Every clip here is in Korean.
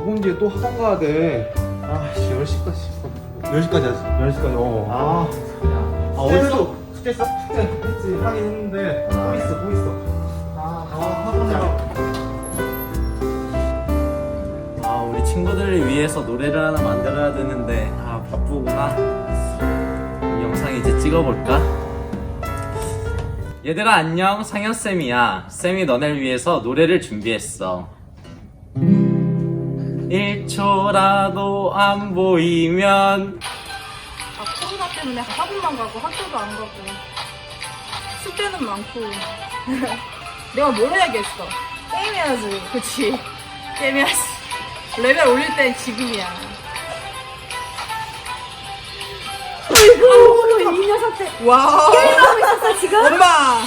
5분 뒤에 또 학원 가야 돼. 아씨 10시까지 10시까지 하지. 10시까지 어딨어? 숙제했어? 숙제 했지 하긴 했는데 또 있어 학원이랑 우리 친구들을 위해서 노래를 하나 만들어야 되는데 바쁘구나. 이 영상 이제 찍어볼까? 얘들아 안녕, 상현쌤이야. 쌤이 너네를 위해서 노래를 준비했어. 1초라도 안 보이면 코로나 때문에 학원만 가고 학교도 안 가고 숙제는 많고 내가 뭘 해야겠어? 게임해야지. 그치? 게임해야지. 레벨 올릴 땐 지금이야. 어이구 이 녀석들 와. 게임하고 있었어 지금? 엄마 나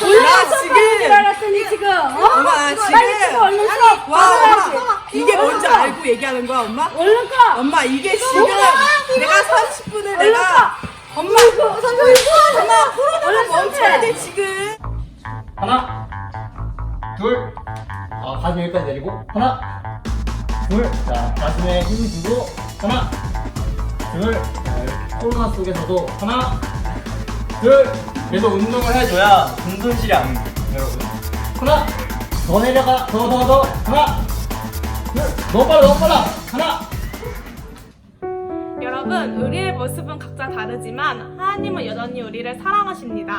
지금 알았더니 지금 엄마 빨리 지금 찍어 얼른 써 와 받아야지. 엄마 이게 뭔지 알고 얘기하는 거야 엄마? 얼른 꺼 엄마 이게 지금 내가 30분을 얼른 내가 꺼 엄마 선생님 엄마 코로나가 얼른 멈춰야 해. 돼 지금. 하나, 둘. 가슴 여기까지 내리고. 하나, 둘. 자, 가슴에 힘 주고. 하나, 둘. 자, 코로나 속에서도 하나, 둘. 계속 운동을 해줘야 근손실이 안 돼요, 여러분. 하나, 더 내려가. 더. 하나, 둘. 너무 빨라. 하나. 여러분, 우리의 모습은 각자 다르지만 하나님은 여전히 우리를 사랑하십니다.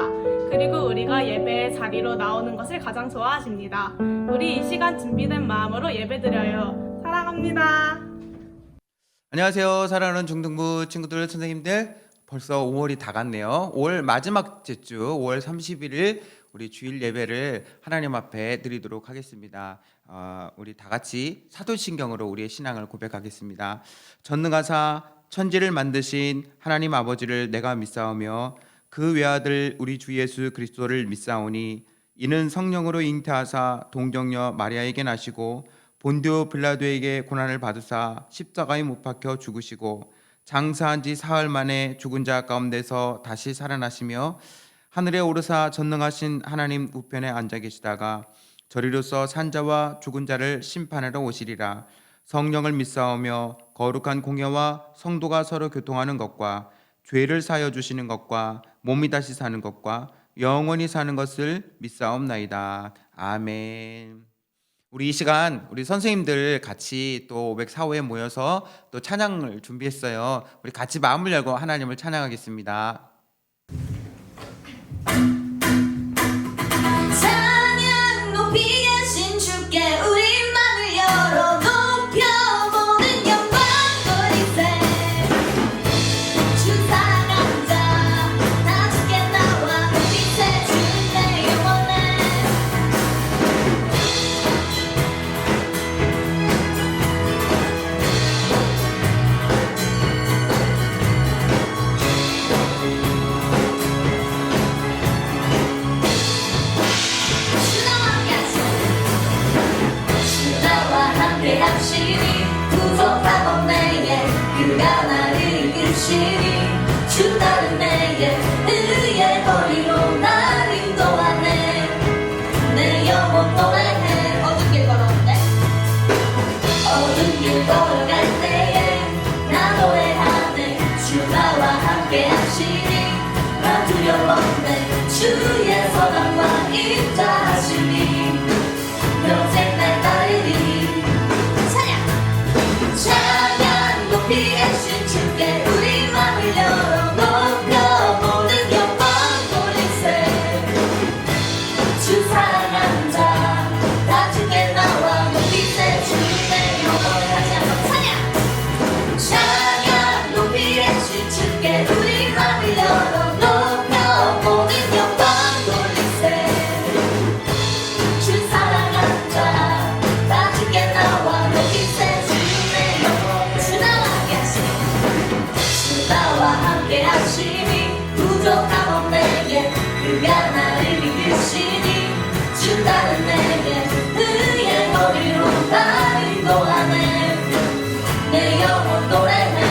그리고 우리가 예배의 자리로 나오는 것을 가장 좋아하십니다. 우리 이 시간 준비된 마음으로 예배드려요. 사랑합니다. 안녕하세요. 사랑하는 중등부 친구들, 선생님들. 벌써 5월이 다 갔네요. 5월 마지막 주 5월 31일 우리 주일 예배를 하나님 앞에 드리도록 하겠습니다. 우리 다 같이 사도신경으로 우리의 신앙을 고백하겠습니다. 전능하사 천지를 만드신 하나님 아버지를 내가 믿사오며 그 외아들 우리 주 예수 그리스도를 믿사오니 이는 성령으로 잉태하사 동정녀 마리아에게 나시고 본디오 빌라도에게 고난을 받으사 십자가에 못 박혀 죽으시고 장사한 지 사흘 만에 죽은 자 가운데서 다시 살아나시며 하늘에 오르사 전능하신 하나님 우편에 앉아 계시다가 저리로서 산자와 죽은 자를 심판하러 오시리라. 성령을 믿사오며 거룩한 공예와 성도가 서로 교통하는 것과 죄를 사여 주시는 것과 몸이 다시 사는 것과 영원히 사는 것을 믿사옵나이다. 아멘. 우리 이 시간 우리 선생님들 같이 또 504호에 모여서 또 찬양을 준비했어요. 우리 같이 마음을 열고 하나님을 찬양하겠습니다. 찬양 높이 계신 주께 우리 맘을 열어 높여보는 영광 돌리세. 주 사랑하는 자 다 주께 나와 빛에 주내 영원해. 주나와 함께 하시니 부족함 내게 그가 나를 이끄시니 주 다른 내게 의의 거리로 날 인도하네. 내 영혼 노래해. 어둠 길 걸어갈 때에 나 노래하네. 주 나와 함께 하시니 나 두려웠네. 주의 선함과 인자하시니 평생 날 따르리. 찬양 높이 계신 주께 우리 맘을 열어 높여보는 영광 돌리세. 주 사랑하는 자 다 주께 나와 높이세. 주의 영광을 다시 한번 찬양 높이 계신 주께 우리 맘을 열어 높여보는 영광 돌리세. 주 사랑하는 자 다 주께 나와 높이세. 주의 영광을 주 나와 함께 하시니 부족함 없네게 그가 나를 이끄시니 주 다른 내게 의의 거리로 날 인도하네. 내 영혼 노래해.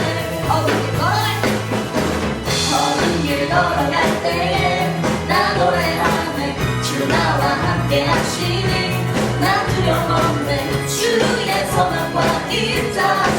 어둠 길 걸어갈 때에 나 노래하네. 주 나와 함께 하시니 나 두려움 없네. 주의 선함과 인자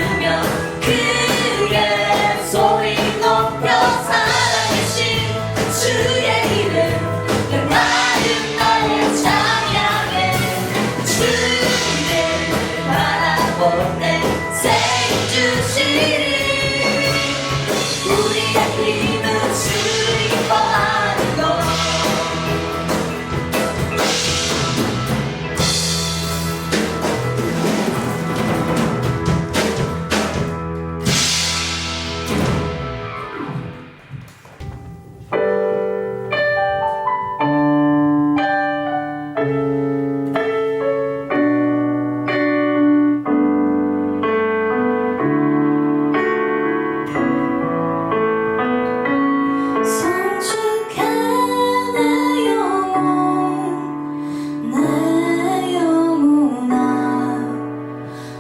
부르며 크게 소리 높여 사랑하신 주의 이름 그 마른 나의 찬양에 주를 바라볼 때 생 주시리 우리의 힘은 주를 기뻐하는 것 성축해 내 영혼 내 영혼아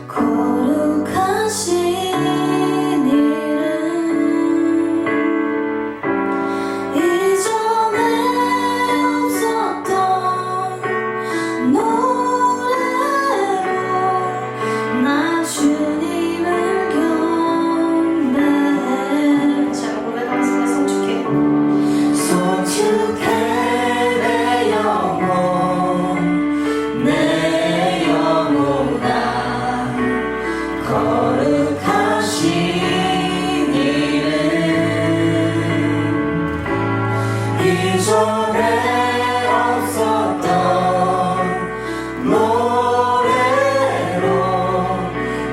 거룩하신 이름 이전에 없었던 노래로 나 주님을 경배해 자 고백하겠습니다. 성축해 성축해 내 영혼 내 영혼아 거룩하신 이름 이전에 없었던 노래로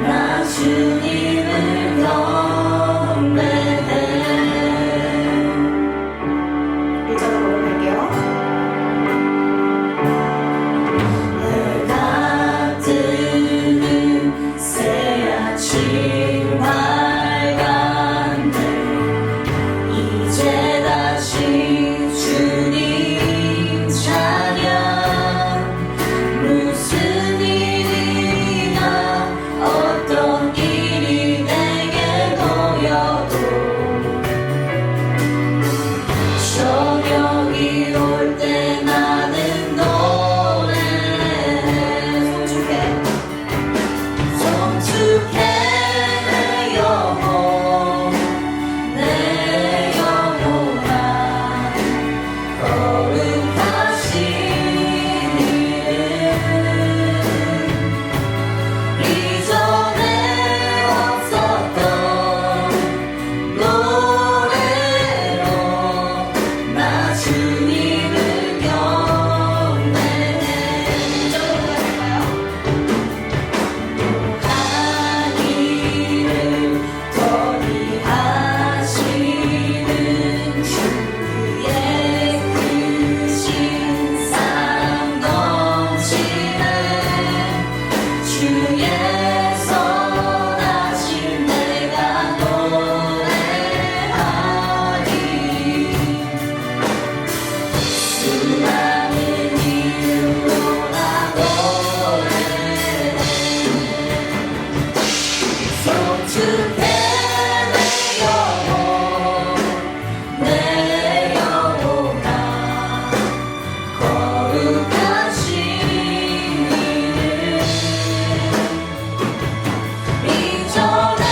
나 주님을 경배해 이전에 고백할게요. 해가 뜨는 새아침 밝았네 이제 다시 주님 찬양 무슨 일이나 어떤 일이 내게 놓여도 저녁이 올 때 나는 노래해 성축해 내 영혼 내 영혼아 거룩하신 이름 이전에 없었던 노래로 나 주님을 경배해 이쪽으로 갈까요? 한 일을 더디 하시는 주의 크신 사랑 넘치네 주의 선하심 내가 노래하리 수많은 이름으로 나 노래해 성축해 내 영혼 내 영혼아 거룩하신 이름 이전에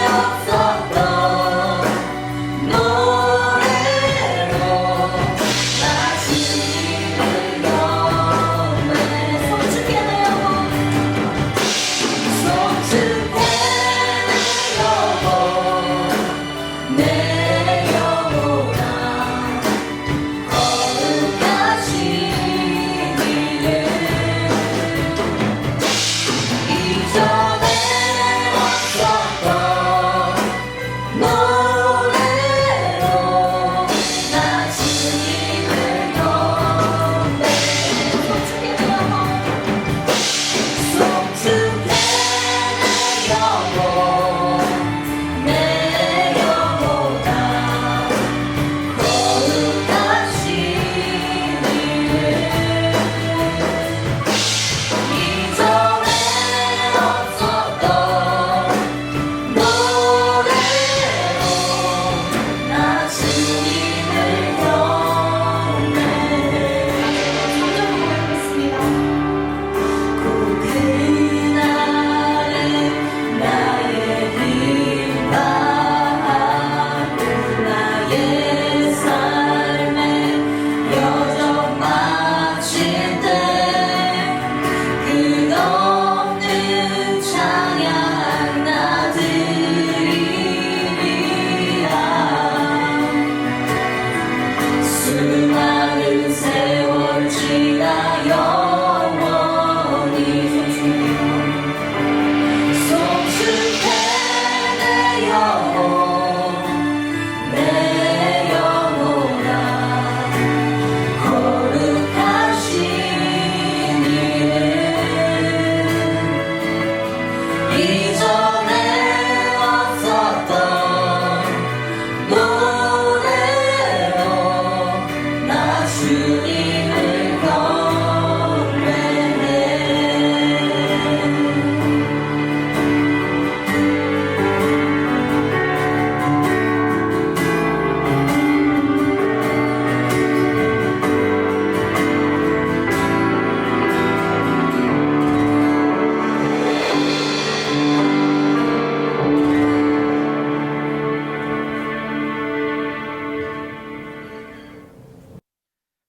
없었던 노래로 나 주님을 경배해 성축해 내 영혼 성축해 내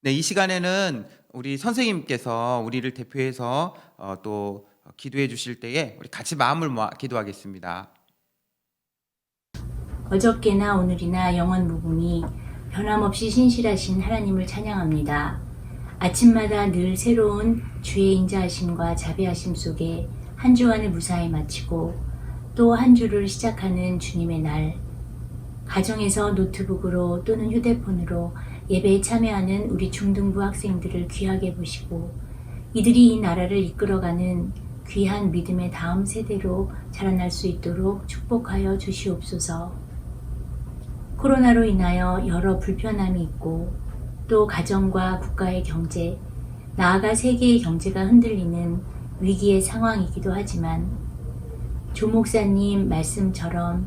네, 이 시간에는 우리 선생님께서 우리를 대표해서 또 기도해 주실 때에 우리 같이 마음을 모아 기도하겠습니다. 어저께나 오늘이나 영원 무궁히 변함없이 신실하신 하나님을 찬양합니다. 아침마다 늘 새로운 주의 인자하심과 자비하심 속에 한 주간을 무사히 마치고 또 한 주를 시작하는 주님의 날, 가정에서 노트북으로 또는 휴대폰으로 예배에 참여하는 우리 중등부 학생들을 귀하게 보시고 이들이 이 나라를 이끌어가는 귀한 믿음의 다음 세대로 자라날 수 있도록 축복하여 주시옵소서. 코로나로 인하여 여러 불편함이 있고 또 가정과 국가의 경제, 나아가 세계의 경제가 흔들리는 위기의 상황이기도 하지만 조 목사님 말씀처럼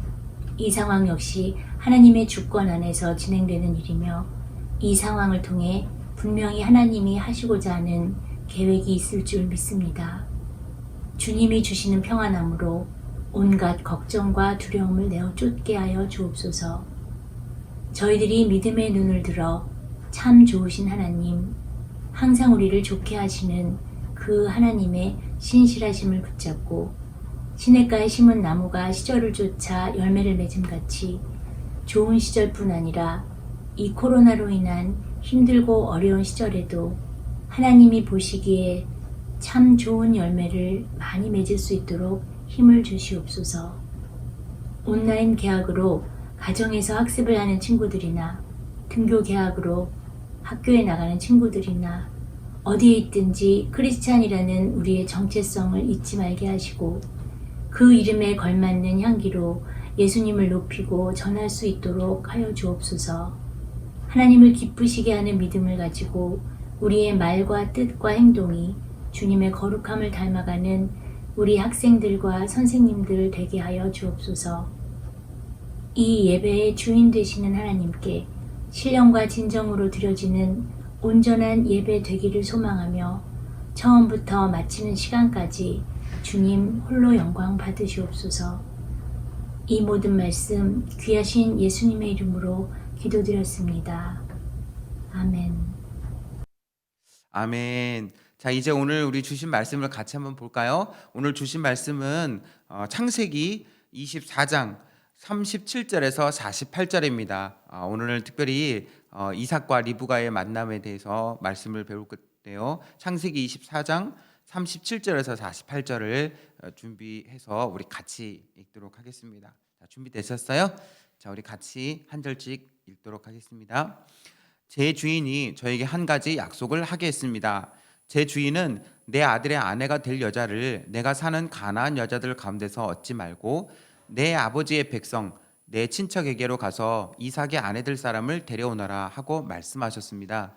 이 상황 역시 하나님의 주권 안에서 진행되는 일이며 이 상황을 통해 분명히 하나님이 하시고자 하는 계획이 있을 줄 믿습니다. 주님이 주시는 평안함으로 온갖 걱정과 두려움을 내어 쫓게 하여 주옵소서. 저희들이 믿음의 눈을 들어 참 좋으신 하나님, 항상 우리를 좋게 하시는 그 하나님의 신실하심을 붙잡고 시냇가에 심은 나무가 시절을 쫓아 열매를 맺음같이 좋은 시절뿐 아니라 이 코로나로 인한 힘들고 어려운 시절에도 하나님이 보시기에 참 좋은 열매를 많이 맺을 수 있도록 힘을 주시옵소서. 온라인 개학으로 가정에서 학습을 하는 친구들이나 등교 개학으로 학교에 나가는 친구들이나 어디에 있든지 크리스찬이라는 우리의 정체성을 잊지 말게 하시고 그 이름에 걸맞는 향기로 예수님을 높이고 전할 수 있도록 하여 주옵소서. 하나님을 기쁘시게 하는 믿음을 가지고 우리의 말과 뜻과 행동이 주님의 거룩함을 닮아가는 우리 학생들과 선생님들 되게 하여 주옵소서. 이 예배의 주인 되시는 하나님께 신령과 진정으로 드려지는 온전한 예배 되기를 소망하며 처음부터 마치는 시간까지 주님 홀로 영광 받으시옵소서. 이 모든 말씀 귀하신 예수님의 이름으로 기도드렸습니다. 아멘. 아멘. 자, 이제 오늘 우리 주신 말씀을 같이 한번 볼까요? 오늘 주신 말씀은 창세기 24장 37절에서 48절입니다. 오늘 특별히 이삭과 리브가의 만남에 대해서 말씀을 배울 건데요. 창세기 24장 37절에서 48절을 준비해서 우리 같이 읽도록 하겠습니다. 자, 준비되셨어요? 자, 우리 같이 한 절씩 읽도록 하겠습니다. 제 주인이 저에게 한 가지 약속을 하게 했습니다. 제 주인은 내 아들의 아내가 될 여자를 내가 사는 가나안 여자들 가운데서 얻지 말고 내 아버지의 백성 내 친척에게로 가서 이삭의 아내 될 사람을 데려오너라 하고 말씀하셨습니다.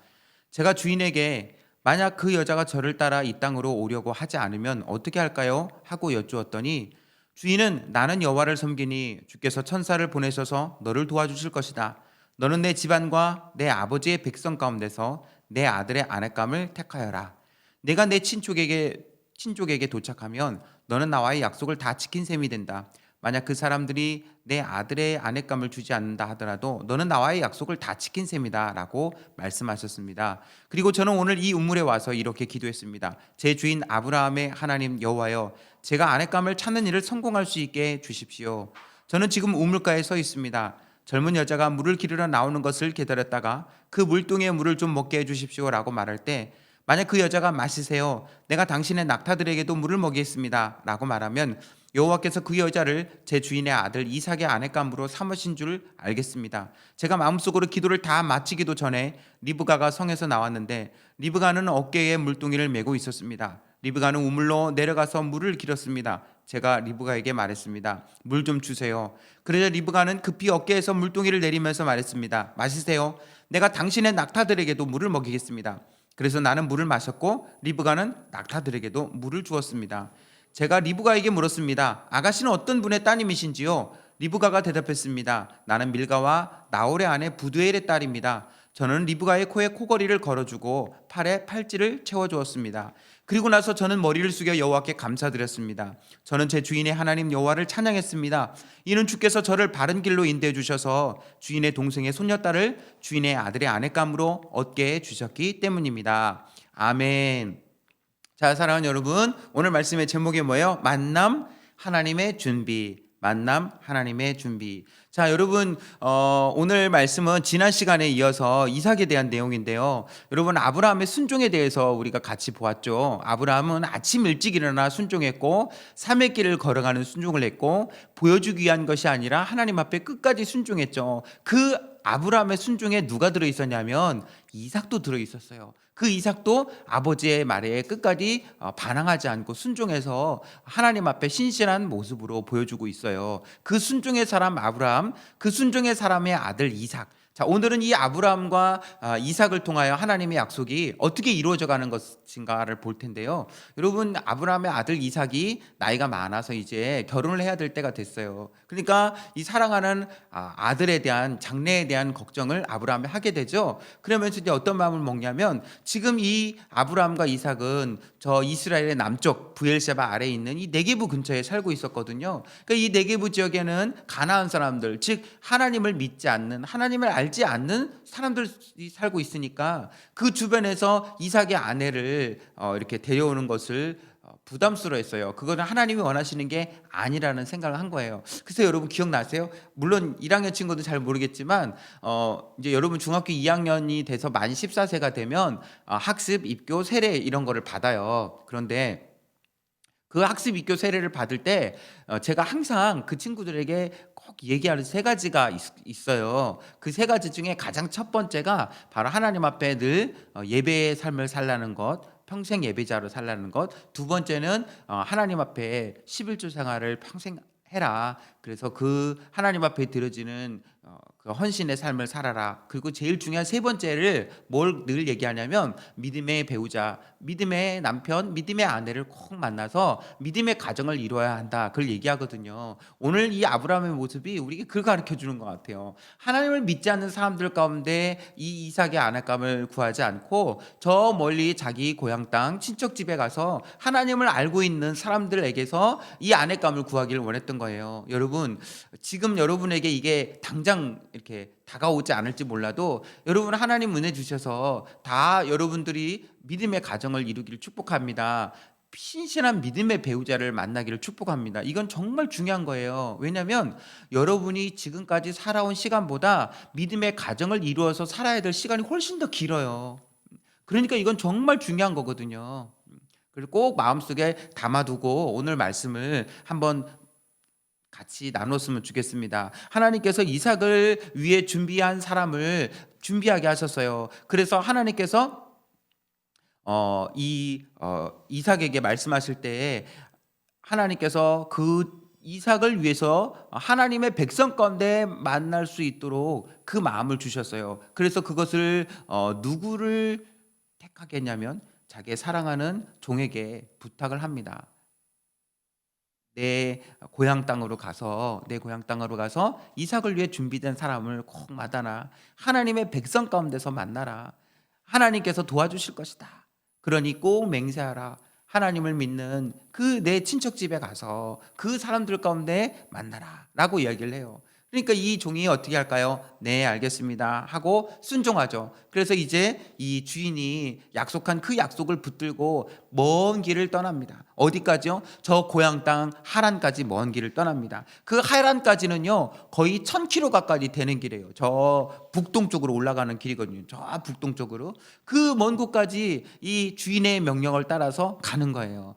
제가 주인에게 만약 그 여자가 저를 따라 이 땅으로 오려고 하지 않으면 어떻게 할까요? 하고 여쭈었더니 주인은 나는 여호와를 섬기니 주께서 천사를 보내셔서 너를 도와주실 것이다. 너는 내 집안과 내 아버지의 백성 가운데서 내 아들의 아내감을 택하여라. 내가 내 친족에게 도착하면 너는 나와의 약속을 다 지킨 셈이 된다. 만약 그 사람들이 내 아들의 아내감을 주지 않는다 하더라도 너는 나와의 약속을 다 지킨 셈이다 라고 말씀하셨습니다. 그리고 저는 오늘 이 우물에 와서 이렇게 기도했습니다. 제 주인 아브라함의 하나님 여호와여, 제가 아내감을 찾는 일을 성공할 수 있게 해 주십시오. 저는 지금 우물가에 서 있습니다. 젊은 여자가 물을 기르러 나오는 것을 기다렸다가 그 물동에 물을 좀 먹게 해 주십시오 라고 말할 때 만약 그 여자가 마시세요. 내가 당신의 낙타들에게도 물을 먹이겠습니다 라고 말하면 여호와께서 그 여자를 제 주인의 아들 이삭의 아내감으로 삼으신 줄 알겠습니다. 제가 마음속으로 기도를 다 마치기도 전에 리브가가 성에서 나왔는데 리브가는 어깨에 물동이를 메고 있었습니다. 리브가는 우물로 내려가서 물을 길었습니다. 제가 리브가에게 말했습니다. 물 좀 주세요. 그러자 리브가는 급히 어깨에서 물동이를 내리면서 말했습니다. 마시세요. 내가 당신의 낙타들에게도 물을 먹이겠습니다. 그래서 나는 물을 마셨고 리브가는 낙타들에게도 물을 주었습니다. 제가 리브가에게 물었습니다. 아가씨는 어떤 분의 따님이신지요? 리브가가 대답했습니다. 나는 밀가와 나홀의 아내 부두엘의 딸입니다. 저는 리브가의 코에 코걸이를 걸어주고 팔에 팔찌를 채워주었습니다. 그리고 나서 저는 머리를 숙여 여호와께 감사드렸습니다. 저는 제 주인의 하나님 여호와를 찬양했습니다. 이는 주께서 저를 바른 길로 인도해 주셔서 주인의 동생의 손녀딸을 주인의 아들의 아내감으로 얻게 해 주셨기 때문입니다. 아멘. 자, 사랑하는 여러분, 오늘 말씀의 제목이 뭐예요? 만남 하나님의 준비. 만남 하나님의 준비. 자, 여러분, 오늘 말씀은 지난 시간에 이어서 이삭에 대한 내용인데요. 여러분, 아브라함의 순종에 대해서 우리가 같이 보았죠. 아브라함은 아침 일찍 일어나 순종했고 3의 길을 걸어가는 순종을 했고, 보여주기 위한 것이 아니라 하나님 앞에 끝까지 순종했죠. 그 아브라함의 순종에 누가 들어있었냐면 이삭도 들어있었어요. 그 이삭도 아버지의 말에 끝까지 반항하지 않고 순종해서 하나님 앞에 신실한 모습으로 보여주고 있어요. 그 순종의 사람 아브라함, 그 순종의 사람의 아들 이삭. 자, 오늘은 이 아브라함과 이삭을 통하여 하나님의 약속이 어떻게 이루어져 가는 것인가를 볼 텐데요. 여러분, 아브라함의 아들 이삭이 나이가 많아서 이제 결혼을 해야 될 때가 됐어요. 그러니까 이 사랑하는 아들에 대한 장래에 대한 걱정을 아브라함이 하게 되죠. 그러면서 이제 어떤 마음을 먹냐면, 지금 이 아브라함과 이삭은 저 이스라엘의 남쪽 브엘세바 아래에 있는 이 네게부 근처에 살고 있었거든요. 그러니까 이 네게부 지역에는 가나안 사람들, 즉 하나님을 믿지 않는, 하나님을 알지 않는 사람들이 살고 있으니까 그 주변에서 이삭의 아내를 이렇게 데려오는 것을 부담스러워했어요. 그거는 하나님이 원하시는 게 아니라는 생각을 한 거예요. 그래서 여러분 기억나세요? 물론 1학년 친구도 잘 모르겠지만 이제 여러분 중학교 2학년이 돼서 만 14세가 되면 학습, 입교, 세례 이런 거를 받아요. 그런데 그 학습, 입교, 세례를 받을 때 제가 항상 그 친구들에게 꼭 얘기하는 3가지가 있어요. 그 3가지 중에 가장 첫 번째가 바로 하나님 앞에 늘 예배의 삶을 살라는 것, 평생 예배자로 살라는 것. 두 번째는 하나님 앞에 11조 생활을 평생 해라. 그래서 그 하나님 앞에 드려지는 그 헌신의 삶을 살아라. 그리고 제일 중요한 3번째를 뭘 늘 얘기하냐면 믿음의 배우자, 믿음의 남편, 믿음의 아내를 꼭 만나서 믿음의 가정을 이루어야 한다. 그걸 얘기하거든요. 오늘 이 아브라함의 모습이 우리에게 그걸 가르쳐 주는 것 같아요. 하나님을 믿지 않는 사람들 가운데 이 이삭의 아내감을 구하지 않고 저 멀리 자기 고향 땅 친척 집에 가서 하나님을 알고 있는 사람들에게서 이 아내감을 구하기를 원했던 거예요. 여러분, 지금 여러분에게 이게 당장 이렇게 다가오지 않을지 몰라도 여러분 하나님 은혜 주셔서 다 여러분들이 믿음의 가정을 이루기를 축복합니다. 신실한 믿음의 배우자를 만나기를 축복합니다. 이건 정말 중요한 거예요. 왜냐하면 여러분이 지금까지 살아온 시간보다 믿음의 가정을 이루어서 살아야 될 시간이 훨씬 더 길어요. 그러니까 이건 정말 중요한 거거든요. 그리고 꼭 마음속에 담아두고 오늘 말씀을 한번 같이 나눴으면 좋겠습니다. 하나님께서 이삭을 위해 준비한 사람을 준비하게 하셨어요. 그래서 하나님께서 이삭에게 말씀하실 때 하나님께서 그 이삭을 위해서 하나님의 백성 가운데 만날 수 있도록 그 마음을 주셨어요. 그래서 그것을 누구를 택하겠냐면 자기의 사랑하는 종에게 부탁을 합니다. 내 고향 땅으로 가서 이삭을 위해 준비된 사람을 꼭 만나라. 하나님의 백성 가운데서 만나라. 하나님께서 도와주실 것이다. 그러니 꼭 맹세하라. 하나님을 믿는 그 내 친척 집에 가서 그 사람들 가운데 만나라 라고 이야기를 해요. 그러니까 이 종이 어떻게 할까요? 네, 알겠습니다 하고 순종하죠. 그래서 이제 이 주인이 약속한 그 약속을 붙들고 먼 길을 떠납니다. 어디까지요? 저 고향 땅 하란까지 먼 길을 떠납니다. 그 하란까지는요 거의 1000km 가까이 되는 길이에요. 저 북동쪽으로 올라가는 길이거든요. 저 북동쪽으로 그 먼 곳까지 이 주인의 명령을 따라서 가는 거예요.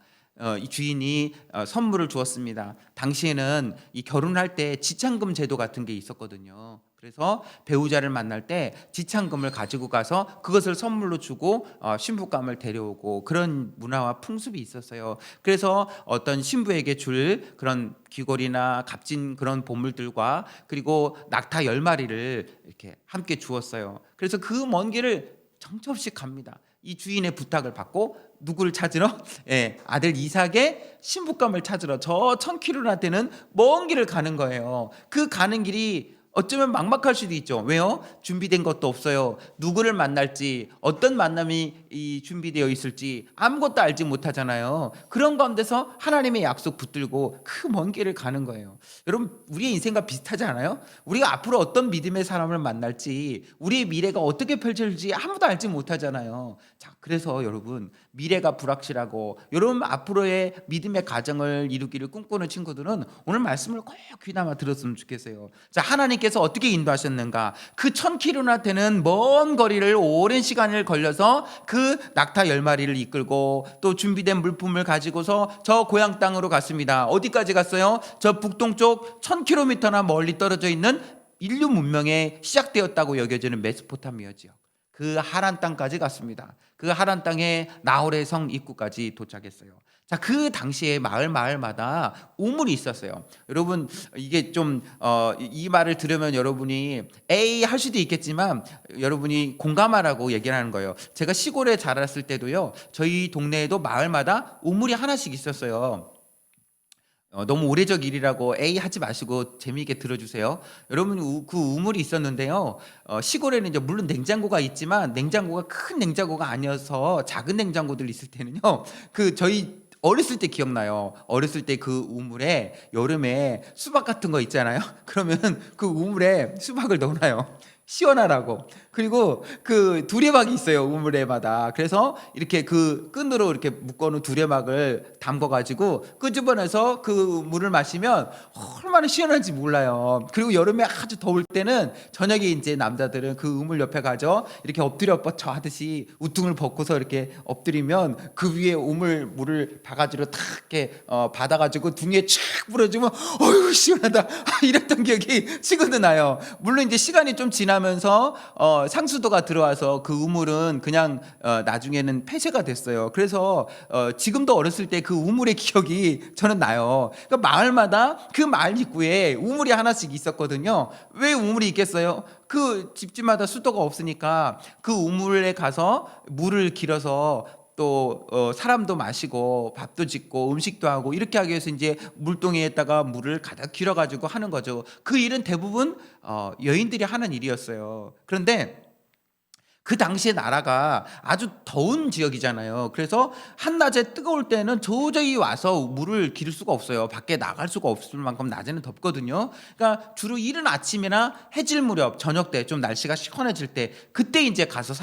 이 주인이 선물을 주었습니다. 당시에는 이 결혼할 때 지창금 제도 같은 게 있었거든요. 그래서 배우자를 만날 때 지창금을 가지고 가서 그것을 선물로 주고 신부감을 데려오고 그런 문화와 풍습이 있었어요. 그래서 어떤 신부에게 줄 그런 귀걸이나 값진 그런 보물들과 그리고 낙타 10마리를 이렇게 함께 주었어요. 그래서 그 먼 길을 정처 없이 갑니다. 이 주인의 부탁을 받고 누구를 찾으러? 아들 이삭의 신부감을 찾으러 저 1000km나 되는 먼 길을 가는 거예요. 그 가는 길이 어쩌면 막막할 수도 있죠. 왜요? 준비된 것도 없어요. 누구를 만날지, 어떤 만남이 준비되어 있을지 아무것도 알지 못하잖아요. 그런 가운데서 하나님의 약속 붙들고 그 먼 길을 가는 거예요. 여러분, 우리의 인생과 비슷하지 않아요? 우리가 앞으로 어떤 믿음의 사람을 만날지, 우리의 미래가 어떻게 펼쳐질지 아무도 알지 못하잖아요. 자, 그래서 여러분, 미래가 불확실하고 여러분 앞으로의 믿음의 가정을 이루기를 꿈꾸는 친구들은 오늘 말씀을 꼭 귀담아 들었으면 좋겠어요. 자, 하나님께서 어떻게 인도하셨는가? 그 1000km나 되는 먼 거리를 오랜 시간을 걸려서 그 낙타 10마리를 이끌고 또 준비된 물품을 가지고서 저 고향 땅으로 갔습니다. 어디까지 갔어요? 저 북동쪽 1000km나 멀리 떨어져 있는 인류 문명에 시작되었다고 여겨지는 메소포타미아 지역, 그 하란 땅까지 갔습니다. 그 하란 땅에 나홀의 성 입구까지 도착했어요. 자, 그 당시에 마을마다 우물이 있었어요. 여러분, 이게 좀 이 말을 들으면 여러분이 에이 할 수도 있겠지만 여러분이 공감하라고 얘기를 하는 거예요. 제가 시골에 자랐을 때도요, 저희 동네에도 마을마다 우물이 하나씩 있었어요. 너무 오래적 일이라고 에이 하지 마시고 재미있게 들어주세요. 여러분, 그 우물이 있었는데요, 시골에는 이제 물론 냉장고가 있지만 냉장고가 큰 냉장고가 아니어서 작은 냉장고들 있을 때는요, 그 저희 어렸을 때 기억나요. 어렸을 때 그 우물에 여름에 수박 같은 거 있잖아요. 그러면 그 우물에 수박을 넣어놔요. 시원하라고. 그리고 그 두레박이 있어요, 우물에마다. 그래서 이렇게 그 끈으로 이렇게 묶어놓은 두레박을 담궈가지고 끄집어내서 그 물을 마시면 얼마나 시원한지 몰라요. 그리고 여름에 아주 더울 때는 저녁에 이제 남자들은 그 우물 옆에 가죠. 이렇게 엎드려 뻗쳐 하듯이 우퉁을 벗고서 이렇게 엎드리면 그 위에 우물 물을 바가지로 탁 이렇게 받아가지고 등에 촥 뿌려주면 어휴 시원하다 이랬던 기억이 지금도 나요. 물론 이제 시간이 좀 지나면서 상수도가 들어와서 그 우물은 그냥 나중에는 폐쇄가 됐어요. 그래서 지금도 어렸을 때 그 우물의 기억이 저는 나요. 그러니까 마을마다 그 마을 입구에 우물이 하나씩 있었거든요. 왜 우물이 있겠어요? 그 집집마다 수도가 없으니까 그 우물에 가서 물을 길어서 또 사람도 마시고 밥도 짓고 음식도 하고 이렇게 하기 위해서 이제 물동이에다가 물을 가득 길어가지고 하는 거죠. 그 일은 대부분 여인들이 하는 일이었어요. 그런데 그 당시에 나라가 아주 더운 지역이잖아요. 그래서 한낮에 뜨거울 때는 도저히 와서 물을 기를 수가 없어요. 밖에 나갈 수가 없을 만큼 낮에는 덥거든요. 그러니까 주로 이른 아침이나 해질 무렵, 저녁 때 좀 날씨가 시원해질 때, 그때 이제 가서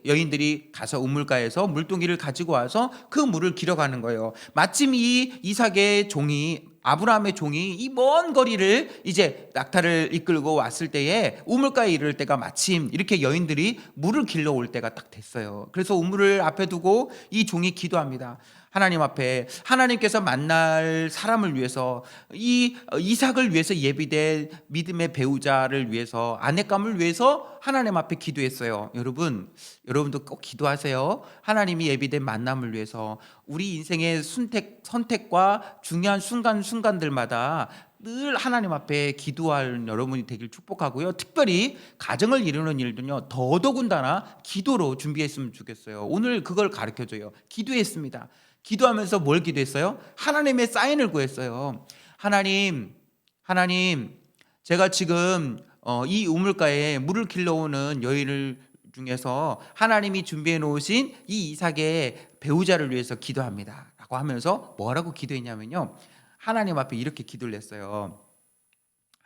여인들이 가서 우물가에서 물동이를 가지고 와서 그 물을 길어가는 거예요. 마침 이 이삭의 종이, 아브라함의 종이 이 먼 거리를 이제 낙타를 이끌고 왔을 때에 우물가에 이를 때가 마침 이렇게 여인들이 물을 길러 올 때가 딱 됐어요. 그래서 우물을 앞에 두고 이 종이 기도합니다. 하나님 앞에, 하나님께서 만날 사람을 위해서, 이 이삭을 위해서 예비된 믿음의 배우자를 위해서, 아내감을 위해서 하나님 앞에 기도했어요. 여러분도 꼭 기도하세요. 하나님이 예비된 만남을 위해서 우리 인생의 선택과 중요한 순간들마다 늘 하나님 앞에 기도할 여러분이 되길 축복하고요. 특별히 가정을 이루는 일도요, 더더군다나 기도로 준비했으면 좋겠어요. 오늘 그걸 가르쳐줘요. 기도했습니다. 기도하면서 뭘 기도했어요? 하나님의 사인을 구했어요. 하나님, 제가 지금 이 우물가에 물을 길러오는 여인을 중에서 하나님이 준비해 놓으신 이 이삭의 배우자를 위해서 기도합니다 라고 하면서 뭐라고 기도했냐면요, 하나님 앞에 이렇게 기도를 했어요.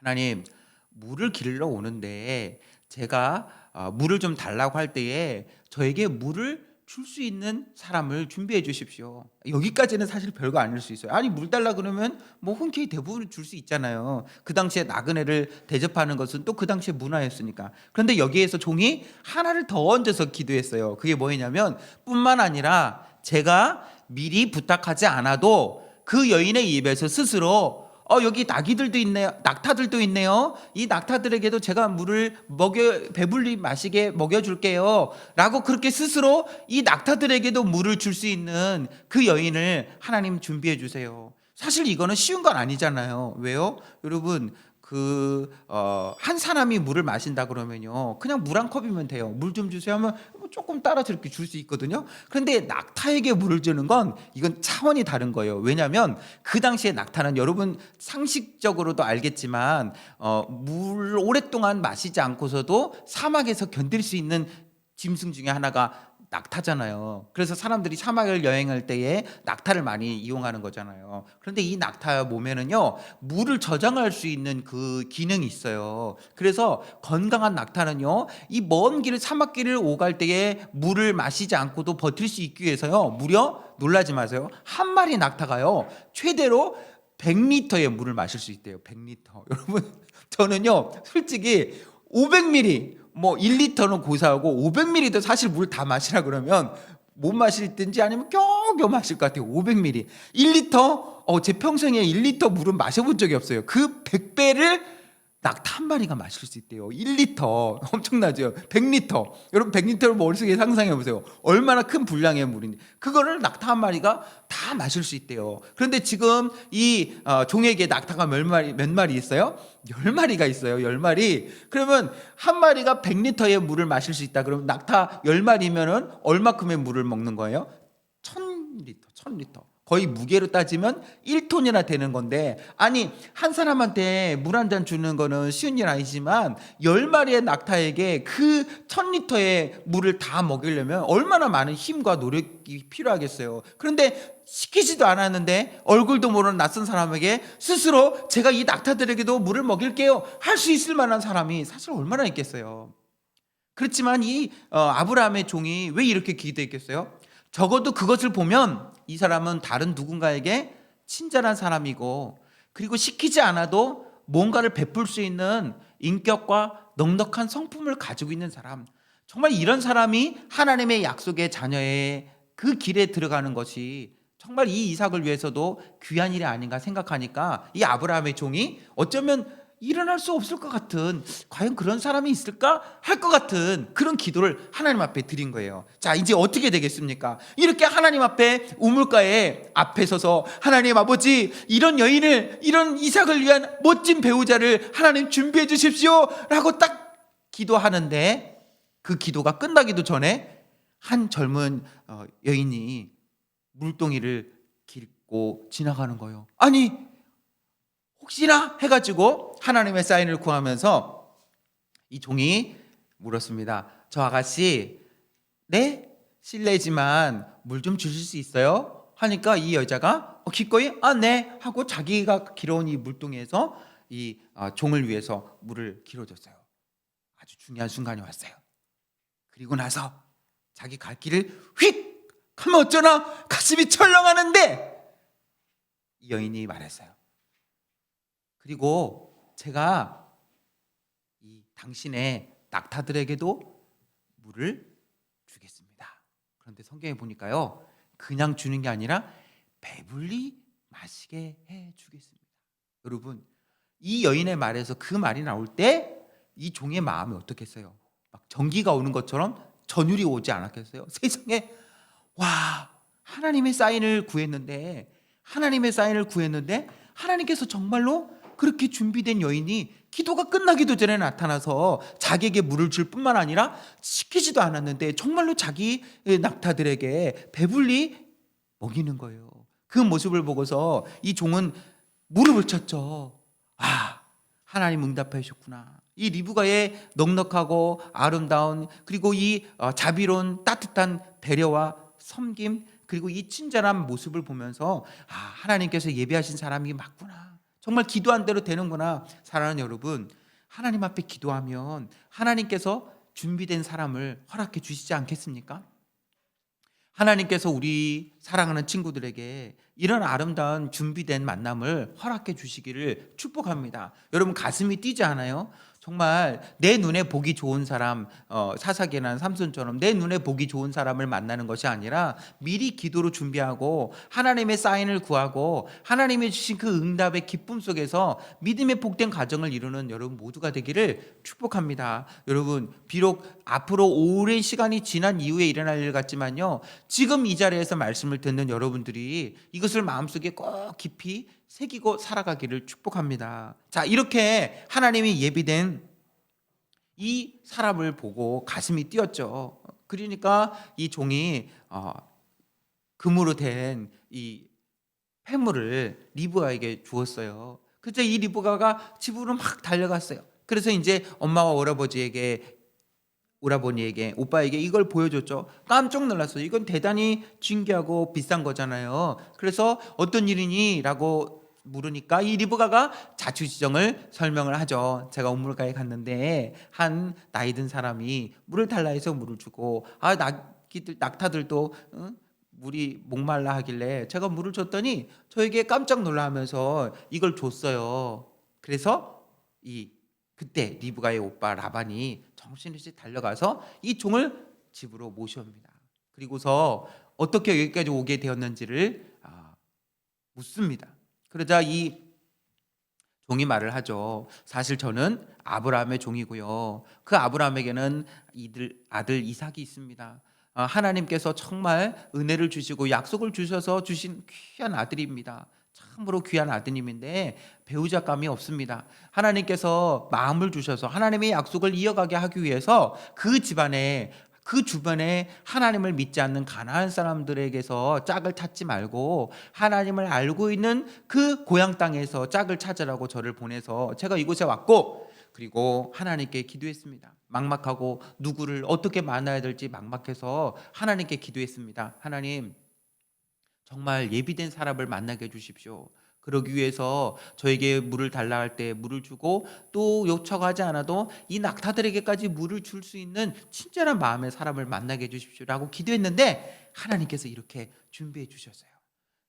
하나님, 물을 길러 오는데 제가 물을 좀 달라고 할 때에 저에게 물을 줄 수 있는 사람을 준비해 주십시오. 여기까지는 사실 별거 아닐 수 있어요. 아니, 물 달라 그러면 뭐 흔쾌히 대부분 줄 수 있잖아요. 그 당시에 나그네를 대접하는 것은 또 그 당시의 문화였으니까. 그런데 여기에서 종이 하나를 더 얹어서 기도했어요. 그게 뭐냐면, 뿐만 아니라 제가 미리 부탁하지 않아도 그 여인의 입에서 스스로 여기 낙이들도 있네요. 낙타들도 있네요. 이 낙타들에게도 제가 물을 배불리 마시게 먹여줄게요 라고 그렇게 스스로 이 낙타들에게도 물을 줄 수 있는 그 여인을 하나님 준비해 주세요. 사실 이거는 쉬운 건 아니잖아요. 왜요? 여러분, 한 사람이 물을 마신다 그러면요, 그냥 물 한 컵이면 돼요. 물 좀 주세요 하면 뭐 조금 따라서 이렇게 줄 수 있거든요. 그런데 낙타에게 물을 주는 건 이건 차원이 다른 거예요. 왜냐하면 그 당시에 낙타는 여러분 상식적으로도 알겠지만 물 오랫동안 마시지 않고서도 사막에서 견딜 수 있는 짐승 중에 하나가 낙타잖아요. 그래서 사람들이 사막을 여행할 때에 낙타를 많이 이용하는 거잖아요. 그런데 이 낙타 몸에는요, 물을 저장할 수 있는 그 기능이 있어요. 그래서 건강한 낙타는요, 이 먼 길을, 사막길을 오갈 때에 물을 마시지 않고도 버틸 수 있기 위해서요, 무려 놀라지 마세요, 한 마리 낙타가요 최대로 100리터의 물을 마실 수 있대요. 100리터. 여러분, 저는요 솔직히 500ml, 뭐 1리터는 고사하고 500ml도 사실 물 다 마시라 그러면 못 마실든지 아니면 겨우겨우 마실 것 같아요. 500ml. 1리터? 제 평생에 1리터 물은 마셔본 적이 없어요. 그 100배를 낙타 한 마리가 마실 수 있대요. 1리터. 엄청나죠? 100리터. 여러분 100리터를 머릿속에 상상해 보세요. 얼마나 큰 분량의 물인지. 그거를 낙타 한 마리가 다 마실 수 있대요. 그런데 지금 이 종에게 낙타가 몇 마리 있어요? 10마리가 있어요. 10마리. 그러면 한 마리가 100리터의 물을 마실 수 있다. 그러면 낙타 10마리면은 얼마큼의 물을 먹는 거예요? 1000리터. 거의 무게로 따지면 1톤이나 되는 건데, 아니 한 사람한테 물 한 잔 주는 거는 쉬운 일 아니지만 10마리의 낙타에게 그 1000리터의 물을 다 먹이려면 얼마나 많은 힘과 노력이 필요하겠어요. 그런데 시키지도 않았는데 얼굴도 모르는 낯선 사람에게 스스로 제가 이 낙타들에게도 물을 먹일게요 할 수 있을 만한 사람이 사실 얼마나 있겠어요. 그렇지만 이 아브라함의 종이 왜 이렇게 기도했겠어요? 적어도 그것을 보면 이 사람은 다른 누군가에게 친절한 사람이고, 그리고 시키지 않아도 뭔가를 베풀 수 있는 인격과 넉넉한 성품을 가지고 있는 사람, 정말 이런 사람이 하나님의 약속의 자녀의 그 길에 들어가는 것이 정말 이 이삭을 위해서도 귀한 일이 아닌가 생각하니까 이 아브라함의 종이 어쩌면 일어날 수 없을 것 같은, 과연 그런 사람이 있을까 할 것 같은 그런 기도를 하나님 앞에 드린 거예요. 자, 이제 어떻게 되겠습니까? 이렇게 하나님 앞에 우물가에 앞에 서서 하나님 아버지, 이런 여인을, 이런 이삭을 위한 멋진 배우자를 하나님 준비해 주십시오 라고 딱 기도하는데, 그 기도가 끝나기도 전에 한 젊은 여인이 물동이를 깃고 지나가는 거예요. 아니 혹시나 해가지고 하나님의 사인을 구하면서 이 종이 물었습니다. 저 아가씨, 네? 실례지만 물 좀 주실 수 있어요? 하니까 이 여자가 기꺼이 네 하고 자기가 길어온 이 물동이에서 이 종을 위해서 물을 길어줬어요. 아주 중요한 순간이 왔어요. 그리고 나서 자기 갈 길을 휙 하면 어쩌나 가슴이 철렁하는데 이 여인이 말했어요. 그리고 제가 이 당신의 낙타들에게도 물을 주겠습니다. 그런데 성경에 보니까요, 그냥 주는 게 아니라 배불리 마시게 해 주겠습니다. 여러분, 이 여인의 말에서 그 말이 나올 때 이 종의 마음이 어떻겠어요? 막 전기가 오는 것처럼 전율이 오지 않았겠어요? 세상에, 와, 하나님의 사인을 구했는데 하나님께서 정말로 그렇게 준비된 여인이 기도가 끝나기도 전에 나타나서 자기에게 물을 줄 뿐만 아니라 시키지도 않았는데 정말로 자기 낙타들에게 배불리 먹이는 거예요. 그 모습을 보고서 이 종은 무릎을 쳤죠. 하나님 응답해 주셨구나. 이 리브가의 넉넉하고 아름다운, 그리고 이 자비로운 따뜻한 배려와 섬김, 그리고 이 친절한 모습을 보면서 하나님께서 예비하신 사람이 맞구나, 정말 기도한 대로 되는구나. 사랑하는 여러분, 하나님 앞에 기도하면 하나님께서 준비된 사람을 허락해 주시지 않겠습니까? 하나님께서 우리 사랑하는 친구들에게 이런 아름다운 준비된 만남을 허락해 주시기를 축복합니다. 여러분, 가슴이 뛰지 않아요? 정말 내 눈에 보기 좋은 사람, 사사기나 삼손처럼 내 눈에 보기 좋은 사람을 만나는 것이 아니라 미리 기도로 준비하고 하나님의 사인을 구하고 하나님이 주신 그 응답의 기쁨 속에서 믿음의 복된 가정을 이루는 여러분 모두가 되기를 축복합니다. 여러분, 비록 앞으로 오랜 시간이 지난 이후에 일어날 일 같지만요, 지금 이 자리에서 말씀을 듣는 여러분들이 이것을 마음속에 꼭 깊이 새기고 살아가기를 축복합니다. 자, 이렇게 하나님이 예비된 이 사람을 보고 가슴이 뛰었죠. 그러니까 이 종이 금으로 된 이 폐물을 리브가에게 주었어요. 그래서 이 리브가가 집으로 막 달려갔어요. 그래서 이제 엄마와 오라버니에게 오빠에게 이걸 보여줬죠. 깜짝 놀랐어요. 이건 대단히 진귀하고 비싼 거잖아요. 그래서 어떤 일이니? 라고 물으니까 이 리브가가 자초지종을 설명을 하죠. 제가 우물가에 갔는데 한 나이 든 사람이 물을 달라 해서 물을 주고 낙타들도 물이 목말라 하길래 제가 물을 줬더니 저에게 깜짝 놀라면서 이걸 줬어요. 그래서 그때 리브가의 오빠 라반이 정신없이 달려가서 이 종을 집으로 모셔옵니다. 그리고서 어떻게 여기까지 오게 되었는지를 묻습니다. 그러자 이 종이 말을 하죠. 사실 저는 아브라함의 종이고요. 그 아브라함에게는 아들 이삭이 있습니다. 하나님께서 정말 은혜를 주시고 약속을 주셔서 주신 귀한 아들입니다. 참으로 귀한 아드님인데 배우자감이 없습니다. 하나님께서 마음을 주셔서 하나님의 약속을 이어가게 하기 위해서 그 집안에 그 주변에 하나님을 믿지 않는 가나안 사람들에게서 짝을 찾지 말고 하나님을 알고 있는 그 고향 땅에서 짝을 찾으라고 저를 보내서 제가 이곳에 왔고, 그리고 하나님께 기도했습니다. 막막하고 누구를 어떻게 만나야 될지 막막해서 하나님께 기도했습니다. 하나님, 정말 예비된 사람을 만나게 해주십시오. 그러기 위해서 저에게 물을 달라 할 때 물을 주고 또 요청하지 않아도 이 낙타들에게까지 물을 줄 수 있는 친절한 마음의 사람을 만나게 해주십시오 라고 기도했는데 하나님께서 이렇게 준비해 주셨어요.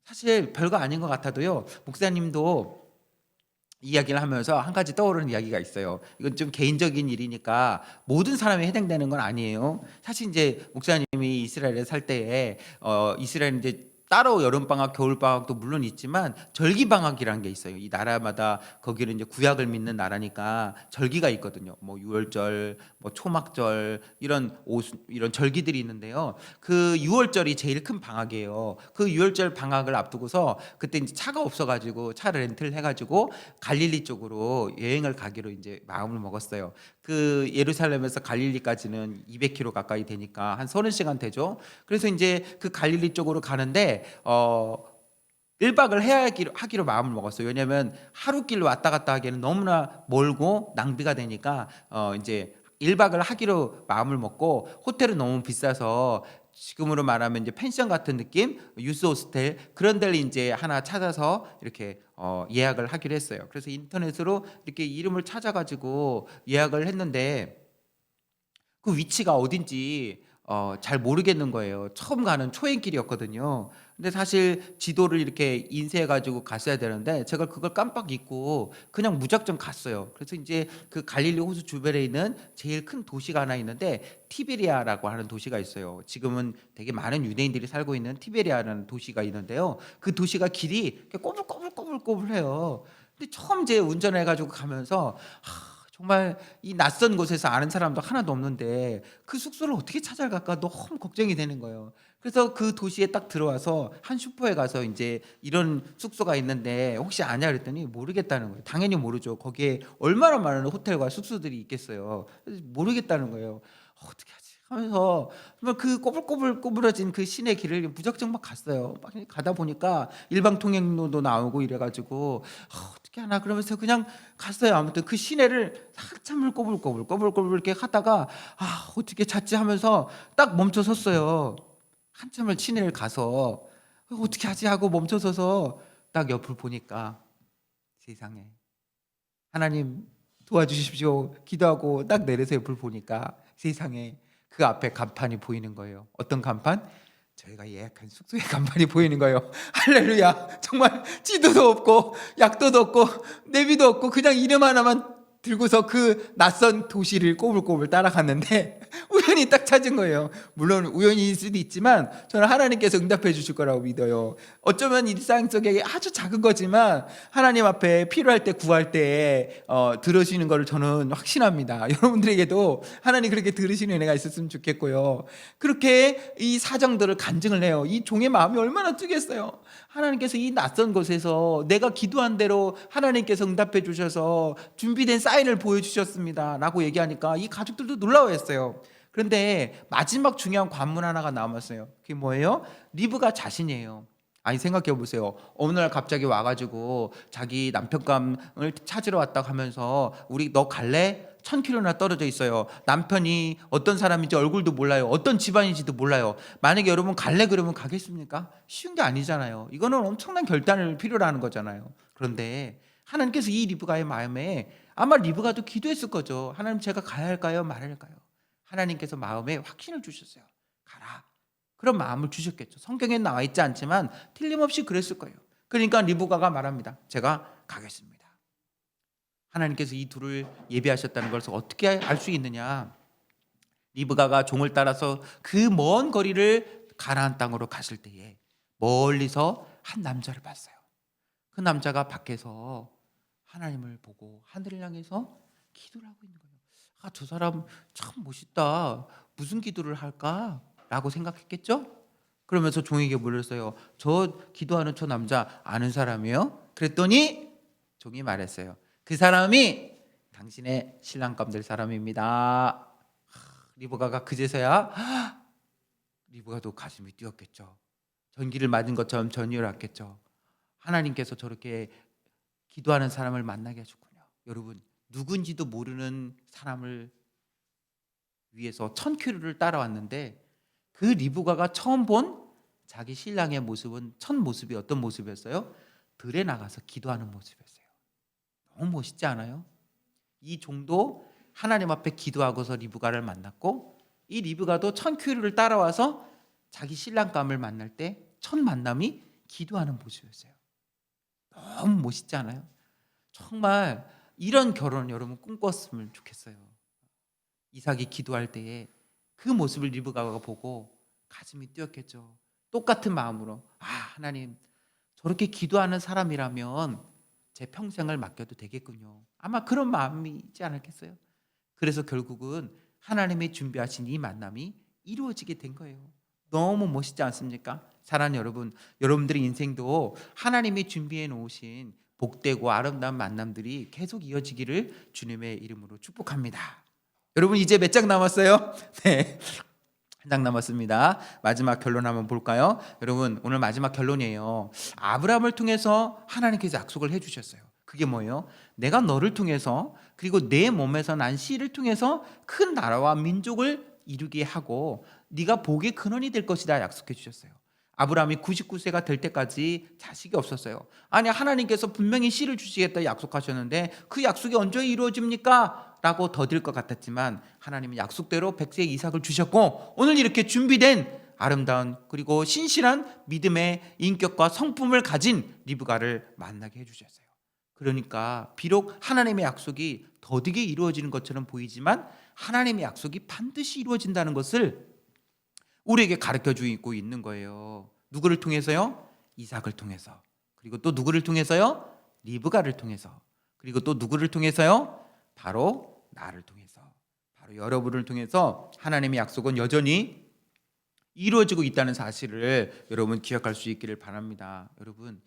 사실 별거 아닌 것 같아도요, 목사님도 이야기를 하면서 한 가지 떠오르는 이야기가 있어요. 이건 좀 개인적인 일이니까 모든 사람이 해당되는 건 아니에요. 사실 이제 목사님이 이스라엘에 살 때에 이스라엘은 이제 따로 여름방학, 겨울방학도 물론 있지만 절기방학이라는 게 있어요. 이 나라마다 거기는 이제 구약을 믿는 나라니까 절기가 있거든요. 뭐 유월절, 뭐 초막절 이런 절기들이 있는데요. 그 유월절이 제일 큰 방학이에요. 그 유월절 방학을 앞두고서 그때 이제 차가 없어가지고 차를 렌트를 해가지고 갈릴리 쪽으로 여행을 가기로 이제 마음을 먹었어요. 그 예루살렘에서 갈릴리까지는 200km 가까이 되니까 한 30시간 되죠. 그래서 이제 그 갈릴리 쪽으로 가는데 1박을 하기로 마음을 먹었어요. 왜냐하면 하루 길로 왔다 갔다 하기에는 너무나 멀고 낭비가 되니까 이제 1박을 하기로 마음을 먹고, 호텔은 너무 비싸서 지금으로 말하면 이제 펜션 같은 느낌, 유스 호스텔 그런 데를 이제 하나 찾아서 이렇게 예약을 하기로 했어요. 그래서 인터넷으로 이렇게 이름을 찾아가지고 예약을 했는데 그 위치가 어딘지 잘 모르겠는 거예요. 처음 가는 초행길이었거든요. 근데 사실 지도를 이렇게 인쇄해가지고 갔어야 되는데 제가 그걸 깜빡 잊고 그냥 무작정 갔어요. 그래서 이제 그 갈릴리 호수 주변에 있는 제일 큰 도시가 하나 있는데 티베리아라고 하는 도시가 있어요. 지금은 되게 많은 유대인들이 살고 있는 티베리아라는 도시가 있는데요. 그 도시가 길이 꼬불꼬불해요. 근데 처음 제 운전해가지고 가면서 정말 이 낯선 곳에서 아는 사람도 하나도 없는데 그 숙소를 어떻게 찾아갈까 너무 걱정이 되는 거예요. 그래서 그 도시에 딱 들어와서 한 슈퍼에 가서 이제 이런 숙소가 있는데 혹시 아냐 그랬더니 모르겠다는 거예요. 당연히 모르죠. 거기에 얼마나 많은 호텔과 숙소들이 있겠어요. 그래서 모르겠다는 거예요. 어떻게 하지 하면서 정말 그 꼬불꼬불해진 그 시내 길을 무작정 막 갔어요. 막 가다 보니까 일방통행로도 나오고 이래가지고 어떻게 하나 그러면서 그냥 갔어요. 아무튼 그 시내를 한참을 꼬불꼬불 이렇게 하다가 어떻게 찾지 하면서 딱 멈춰 섰어요. 한참을 시내를 가서 어떻게 하지 하고 멈춰 서서 딱 옆을 보니까 세상에, 하나님 도와주십시오 기도하고 딱 내려서 옆을 보니까 세상에 그 앞에 간판이 보이는 거예요. 어떤 간판? 저희가 예약한 숙소의 간판이 보이는 거예요. 할렐루야. 정말 지도도 없고 약도도 없고 내비도 없고 그냥 이름 하나만 들고서 그 낯선 도시를 꼬불꼬불 따라갔는데 우연히 딱 찾은 거예요. 물론 우연일 수도 있지만 저는 하나님께서 응답해 주실 거라고 믿어요. 어쩌면 일상 속에 아주 작은 거지만 하나님 앞에 필요할 때 구할 때 들으시는 거를 저는 확신합니다. 여러분들에게도 하나님 그렇게 들으시는 은혜가 있었으면 좋겠고요. 그렇게 이 사정들을 간증을 해요. 이 종의 마음이 얼마나 뜨겠어요. 하나님께서 이 낯선 곳에서 내가 기도한 대로 하나님께서 응답해 주셔서 준비된 사인을 보여주셨습니다 라고 얘기하니까 이 가족들도 놀라워했어요. 그런데 마지막 중요한 관문 하나가 남았어요. 그게 뭐예요? 리브가 자신이에요. 아니 생각해 보세요. 어느 날 갑자기 와가지고 자기 남편감을 찾으러 왔다고 하면서 우리 너 갈래? 1000km나 떨어져 있어요. 남편이 어떤 사람인지 얼굴도 몰라요. 어떤 집안인지도 몰라요. 만약에 여러분 갈래 그러면 가겠습니까? 쉬운 게 아니잖아요. 이거는 엄청난 결단을 필요로 하는 거잖아요. 그런데 하나님께서 이 리브가의 마음에 아마 리브가도 기도했을 거죠. 하나님 제가 가야 할까요? 말아야 할까요? 하나님께서 마음에 확신을 주셨어요. 가라. 그런 마음을 주셨겠죠. 성경에 나와 있지 않지만 틀림없이 그랬을 거예요. 그러니까 리브가가 말합니다. 제가 가겠습니다. 하나님께서 이 둘을 예비하셨다는 것을 어떻게 알 수 있느냐? 리브가가 종을 따라서 그 먼 거리를 가나안 땅으로 갔을 때에 멀리서 한 남자를 봤어요. 그 남자가 밖에서 하나님을 보고 하늘을 향해서 기도를 하고 있는 거예요. 아, 저 사람 참 멋있다. 무슨 기도를 할까? 라고 생각했겠죠? 그러면서 종에게 물었어요. 저 기도하는 저 남자 아는 사람이에요? 그랬더니 종이 말했어요. 그 사람이 당신의 신랑감 될 사람입니다. 리브가가 그제서야 리브가도 가슴이 뛰었겠죠. 전기를 맞은 것처럼 전율을 왔겠죠. 하나님께서 저렇게 기도하는 사람을 만나게 하셨군요. 여러분, 누군지도 모르는 사람을 위해서 1000km를 따라왔는데 그 리브가가 처음 본 자기 신랑의 모습은 첫 모습이 어떤 모습이었어요? 들에 나가서 기도하는 모습이었어요. 너무 멋있지 않아요? 이 종도 하나님 앞에 기도하고서 리브가를 만났고 이 리브가도 1000km를 따라와서 자기 신랑감을 만날 때 첫 만남이 기도하는 모습이었어요. 너무 멋있지 않아요? 정말 이런 결혼 여러분 꿈꿨으면 좋겠어요. 이삭이 기도할 때에 그 모습을 리브가가 보고 가슴이 뛰었겠죠. 똑같은 마음으로 하나님 저렇게 기도하는 사람이라면 제 평생을 맡겨도 되겠군요. 아마 그런 마음이지 않았겠어요? 그래서 결국은 하나님이 준비하신 이 만남이 이루어지게 된 거예요. 너무 멋있지 않습니까? 사랑하는 여러분, 여러분들의 인생도 하나님이 준비해 놓으신 복되고 아름다운 만남들이 계속 이어지기를 주님의 이름으로 축복합니다. 여러분 이제 몇 장 남았어요? 네, 한 장 남았습니다. 마지막 결론 한번 볼까요? 여러분 오늘 마지막 결론이에요. 아브라함을 통해서 하나님께서 약속을 해주셨어요. 그게 뭐예요? 내가 너를 통해서 그리고 내 몸에서 난 씨를 통해서 큰 나라와 민족을 이루게 하고 네가 복의 근원이 될 것이다 약속해 주셨어요. 아브라함이 99세가 될 때까지 자식이 없었어요. 아니 하나님께서 분명히 씨를 주시겠다 약속하셨는데 그 약속이 언제 이루어집니까? 라고 더딜 것 같았지만 하나님은 약속대로 100세의 이삭을 주셨고 오늘 이렇게 준비된 아름다운 그리고 신실한 믿음의 인격과 성품을 가진 리브가를 만나게 해주셨어요. 그러니까 비록 하나님의 약속이 더디게 이루어지는 것처럼 보이지만 하나님의 약속이 반드시 이루어진다는 것을 우리에게 가르쳐주고 있는 거예요. 누구를 통해서요? 이삭을 통해서. 그리고 또 누구를 통해서요? 리브가를 통해서. 그리고 또 누구를 통해서요? 바로 나를 통해서. 바로 여러분을 통해서 하나님의 약속은 여전히 이루어지고 있다는 사실을 여러분 기억할 수 있기를 바랍니다. 여러분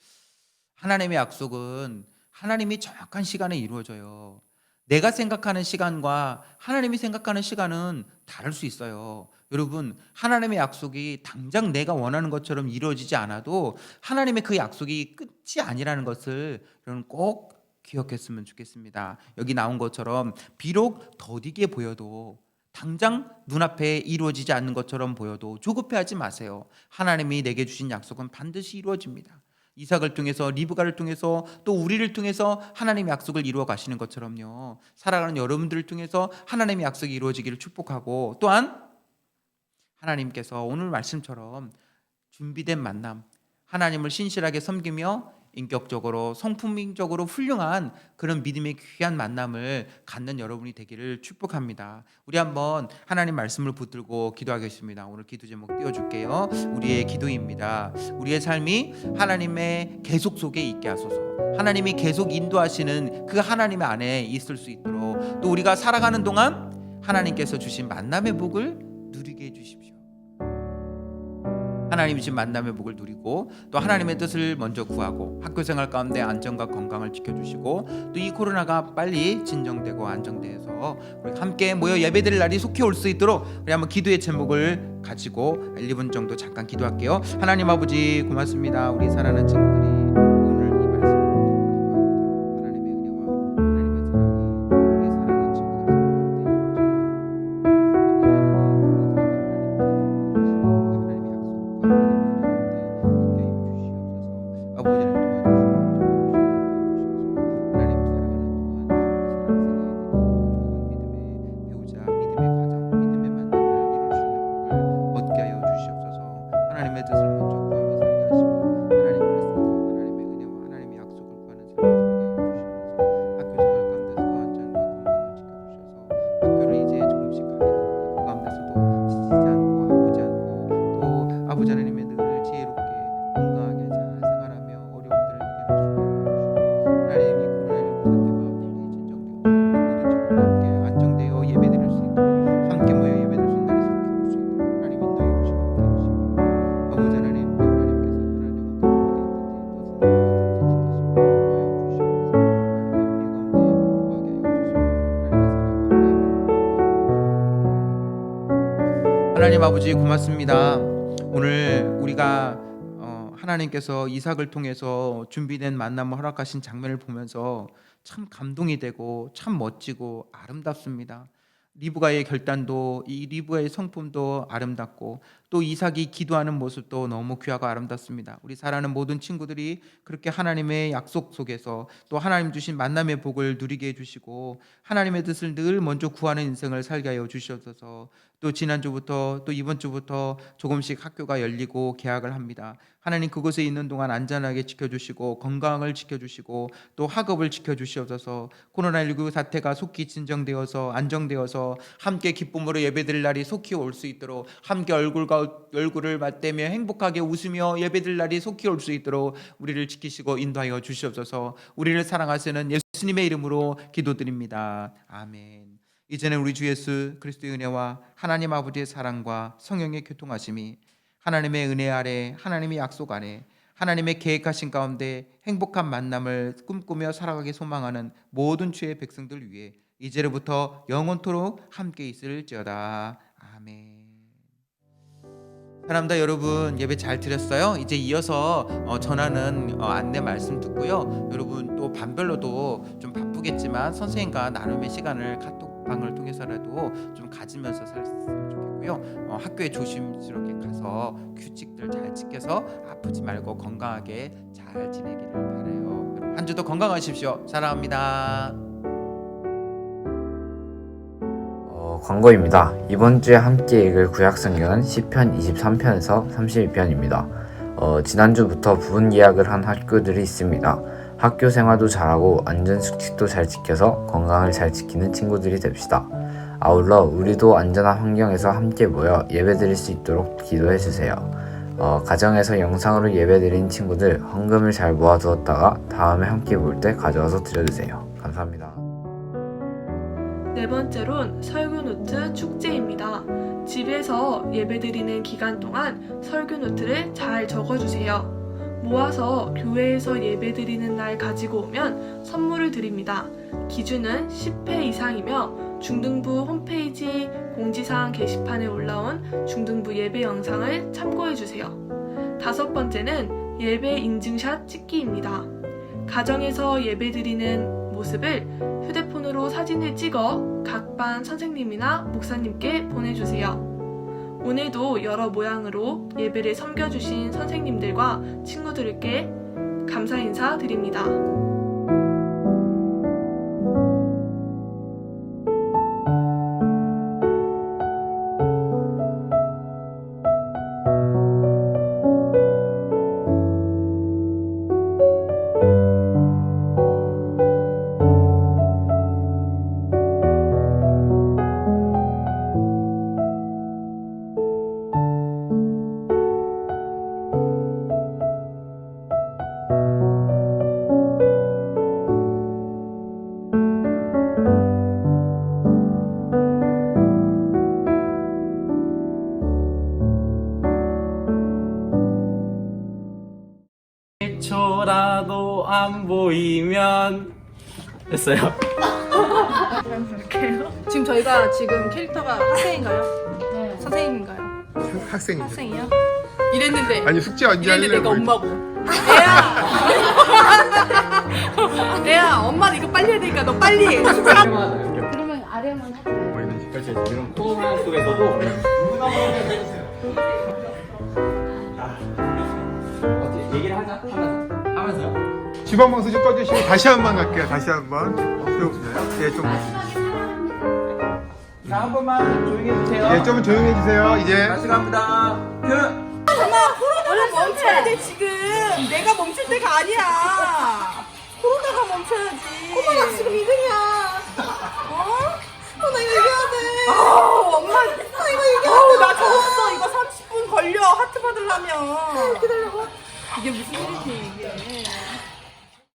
하나님의 약속은 하나님이 정확한 시간에 이루어져요. 내가 생각하는 시간과 하나님이 생각하는 시간은 다를 수 있어요. 여러분 하나님의 약속이 당장 내가 원하는 것처럼 이루어지지 않아도 하나님의 그 약속이 끝이 아니라는 것을 여러분 꼭 기억했으면 좋겠습니다. 여기 나온 것처럼 비록 더디게 보여도 당장 눈앞에 이루어지지 않는 것처럼 보여도 조급해하지 마세요. 하나님이 내게 주신 약속은 반드시 이루어집니다. 이삭을 통해서 리브가를 통해서 또 우리를 통해서 하나님의 약속을 이루어 가시는 것처럼요. 살아가는 여러분들을 통해서 하나님의 약속이 이루어지기를 축복하고 또한 하나님께서 오늘 말씀처럼 준비된 만남 하나님을 신실하게 섬기며 인격적으로 성품적으로 훌륭한 그런 믿음의 귀한 만남을 갖는 여러분이 되기를 축복합니다. 우리 한번 하나님 말씀을 붙들고 기도하겠습니다. 오늘 기도 제목 띄워줄게요. 우리의 기도입니다. 우리의 삶이 하나님의 계속 속에 있게 하소서. 하나님이 계속 인도하시는 그 하나님의 안에 있을 수 있도록 또 우리가 살아가는 동안 하나님께서 주신 만남의 복을 누리게 해주십시오. 하나님 주신 만남의 복을 누리고 또 하나님의 뜻을 먼저 구하고 학교 생활 가운데 안전과 건강을 지켜주시고 또 이 코로나가 빨리 진정되고 안정돼서 우리 함께 모여 예배드릴 날이 속히 올 수 있도록 우리 한번 기도의 제목을 가지고 1, 2분 정도 잠깐 기도할게요. 하나님 아버지 고맙습니다. 우리 사랑하는 친구들이 오늘 이 말씀을 듣고 기도합니다. 하나님의 은혜와 하나님의 사랑이 우리 사랑하는 친구들 하나님의 뜻을 먼저 구하며 살게 하시고 하나님의 말씀과 하나님의 은혜와 하나님의 약속을 구하는 삶을 살게 하여 주시옵소서. 학교 생활 가운데서도 안전과 건강을 지켜주셔서 학교를 이제 조금씩 가게 되는데 그 가운데서도 지치지 않고 아프지 않고 또 아버지 하나님의 늘 지혜롭게 건강하게 잘 생활하며 어려움들을 이겨내시고 하나님 이 코로나19 사태가 빨리 진정되어 모든 친구들 함께 안정되어 예배드릴 수 있도록 함께 모여 예배드릴 수 있는 날이 속히 올 수 있도록 하나님 인도해 주시고 함께 해주시고 아버지 하나님 우리 하나님께서 사랑하는 영혼들 하나님 아버지 고맙습니다. 오늘 우리가 하나님께서 이삭을 통해서 준비된 만남을 허락하신 장면을 보면서 참 감동이 되고 참 멋지고 아름답습니다. 리브가의 결단도 이 리브가의 성품도 아름답고 또 이삭이 기도하는 모습도 너무 귀하고 아름답습니다. 우리 사랑하는 모든 친구들이 그렇게 하나님의 약속 속에서 또 하나님 주신 만남의 복을 누리게 해주시고 하나님의 뜻을 늘 먼저 구하는 인생을 살게 하여 주시옵소서. 또 지난주부터 또 이번 주부터 조금씩 학교가 열리고 개학을 합니다. 하나님 그곳에 있는 동안 안전하게 지켜주시고 건강을 지켜주시고 또 학업을 지켜주시옵소서. 코로나19 사태가 속히 진정되어서 안정되어서 함께 기쁨으로 예배드릴 날이 속히 올 수 있도록 함께 얼굴을 맞대며 행복하게 웃으며 예배드릴 날이 속히 올 수 있도록 우리를 지키시고 인도하여 주시옵소서. 우리를 사랑하시는 예수님의 이름으로 기도드립니다. 아멘. 이제는 우리 주 예수 그리스도의 은혜와 하나님 아버지의 사랑과 성령의 교통하심이 하나님의 은혜 아래 하나님의 약속 안에 하나님의 계획하신 가운데 행복한 만남을 꿈꾸며 살아가기 소망하는 모든 주의 백성들 위해 이제로부터 영원토록 함께 있을지어다. 아멘. 사랑합니다. 여러분 예배 잘 드렸어요? 이제 이어서 전하는 안내 말씀 듣고요. 여러분 또 반별로도 좀 바쁘겠지만 선생님과 나눔의 시간을 카톡방을 통해서라도 좀 가지면서 살았으면 좋겠고요. 학교에 조심스럽게 가서 규칙들 잘 지켜서 아프지 말고 건강하게 잘 지내기를 바라요. 여러분 한 주도 건강하십시오. 사랑합니다. 광고입니다. 이번 주에 함께 읽을 구약성경은 시편 23편에서 32편입니다. 지난주부터 부분 예약을 한 학교들이 있습니다. 학교 생활도 잘하고 안전수칙도 잘 지켜서 건강을 잘 지키는 친구들이 됩시다. 아울러 우리도 안전한 환경에서 함께 모여 예배드릴 수 있도록 기도해주세요. 가정에서 영상으로 예배드린 친구들 헌금을 잘 모아두었다가 다음에 함께 볼 때 가져와서 드려주세요. 감사합니다. 네 번째론 설교 노트 축제입니다. 집에서 예배드리는 기간 동안 설교 노트를 잘 적어주세요. 모아서 교회에서 예배드리는 날 가지고 오면 선물을 드립니다. 기준은 10회 이상이며 중등부 홈페이지 공지사항 게시판에 올라온 중등부 예배 영상을 참고해주세요. 다섯 번째는 예배 인증샷 찍기입니다. 가정에서 예배드리는 모습을 휴대폰으로 사진을 찍어 각 반 선생님이나 목사님께 보내주세요. 오늘도 여러 모양으로 예배를 섬겨주신 선생님들과 친구들께 감사 인사 드립니다. 1초라도 안 보이면 됐어요. 지금 저희가 지금 캐릭터가 학생인가요? 네. 선생님인가요? 학생이죠. 학생이요? 이랬는데 아니 숙제 언제 이랬는데 하려고? 내가 엄마고. 내야 엄마는 이거 빨리 해야 되니까 너 빨리 해. 그러면 아령은 하지 말고. 뭐 이런 식으로. 그렇지. 이런 코너 속에서도 어떻게 얘기를 하면서요? 지방 방송 좀 꺼주시고 다시 한 번 갈게요. 다시 한 번. 예, 좀. 자, 한 번만 조용히 해주세요. 예, 좀 조용해 주세요. 이제. 다시 갑니다. 큐! 엄마 코로나가 멈춰야 돼 지금. 내가 멈출 때가 아니야. 코로나가 멈춰야지. 엄마 나 지금 2등이야. 어? 나 이거 이겨야 돼. 엄마 나 이거 이겨야 돼. 나 적었어. 이거 30분 걸려 하트 받으려면. 기다려봐. 이게 무슨 일이지 이게.